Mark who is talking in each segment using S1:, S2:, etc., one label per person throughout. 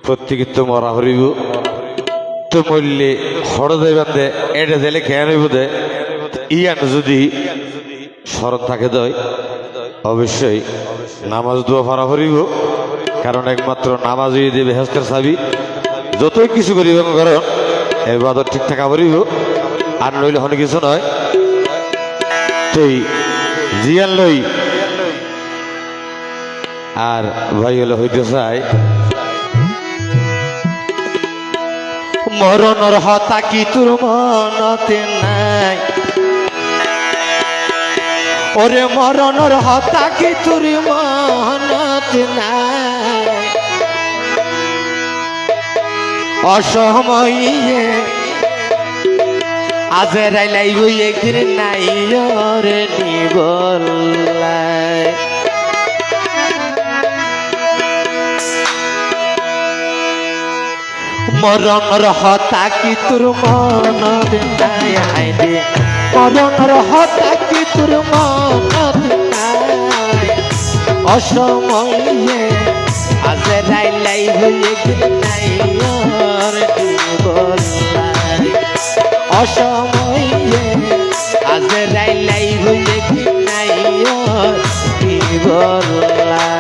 S1: প্রত্যেকে তো মরা হরিব তো মরলে হরদে বান্ধে এটা দিলে খেয়ে নেব দে ইয়ান যদি স্মরণ থাকে দয় অবশ্যই নামাজ দোয়া ফারা হরিব কারণ একমাত্র নামাজই দেবে হেস্তের চাবি যতই কিছু করিব কারণ এবার ঠিকঠাক হরিব আর নইলে অনেক কিছু নয় তুই জিয়ান লই আর ভাই হলে হইতে চাই মরণর হতা কি তোর মনতে নাই ওরে মরণর হতা কি তোর মনতে নাই অসময়ে আজরাইল আইব একদিন নাই রে নিবল্লাই মরণর হতা কি তোর মনতে নাই হাইরে মরণর হতা কি তোর মনতে নাই অসময়ে আজরাইল আইব একদিন নাই রে নিবল্লাই অসময়ে আজরাইল আইব একদিন নাই রে নিবল্লাই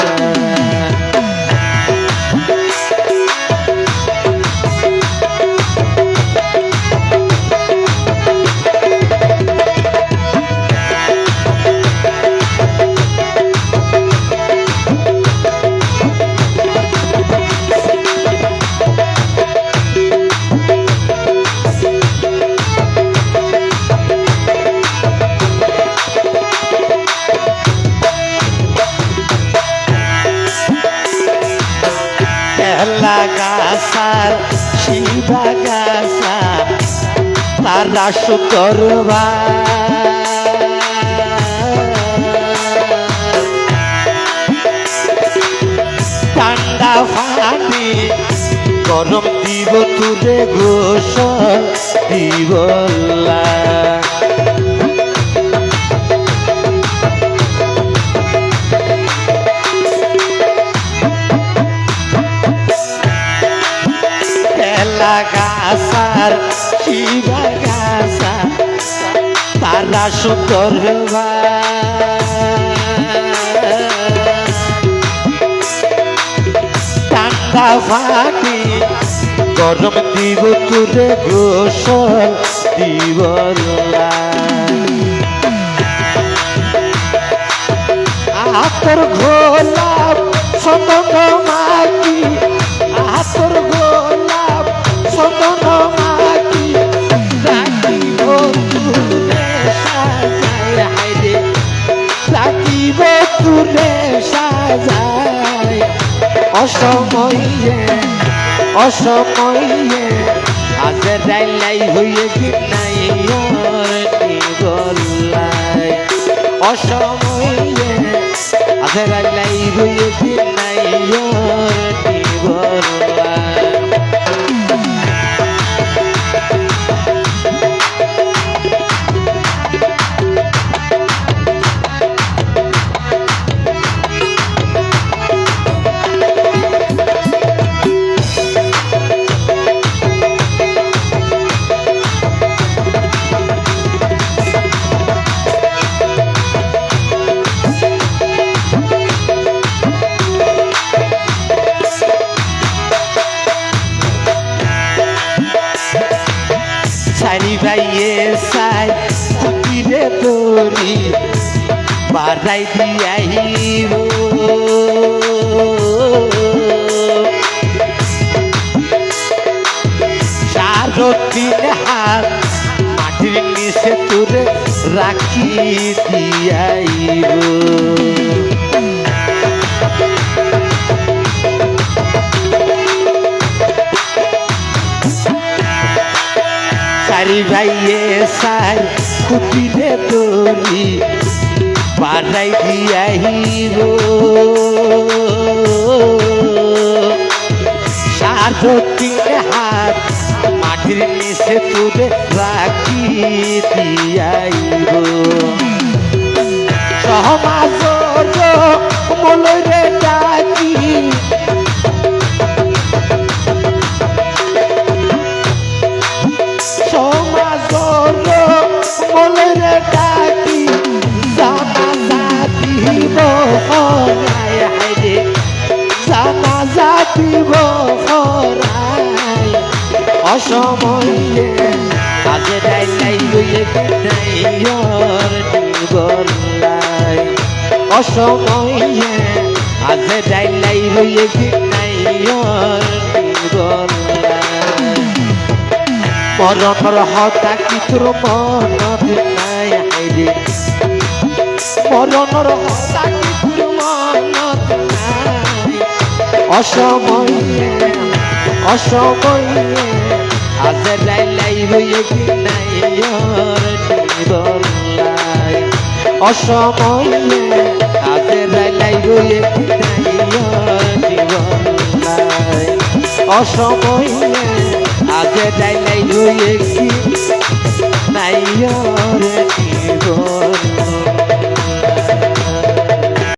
S1: গাছার শিবা গাছা তারা সুতরবা ঠান্ডা পানি গরম দিব তুলে গোসল দিবলা গাছার শিবা গাছা তারা সুন্দর ঠান্ডা পানি গরম দিব তুলে গোসল দিবলা আতর গোলাপ সতন মাটি আতর গোলাপ সতন মাটি রাখিব তুলে সাজায় হাইরে রাখিব তুলে সাজায় অসময়ে অসময়ে আজরাইল হইয়ে নাই নিবল্লাই অসময়ে আজরাইল হইয়ে নাই নিবল্লাই সারি ভাইয়ে সাই কুটিরে তোরি বাড়াই দিয়াইব সারতিন হাত মাটির নিচে তোরে রাখি দিয়াইব সারি ভাইয়ে সাই কুটিরে তোরি বাড়াই দিয়াইব সারতিন হাত মাটির নিচে তোরে রাখি দিয়াইব সমাজ মলরে ডাকি
S2: অসময়ে আজ ডাইলাই হইয়ে নাইয়র নিবলাই অসময়ে আজ ডাইলাই হইয়ে নাইয়র নিবলাই মরণর হতা কি তোর মনত নাই হাইরে মরণর হতা কি তোর মনত নাই অসময়ে অসময়ে আজ ডাইলাই হইয়ে নাইয়র নিবলাই অসময়ে আজ ডাইলাই হইয়ে নাইয়র নিবলাই অসময়ে আজ ডাইলাই হইয়ে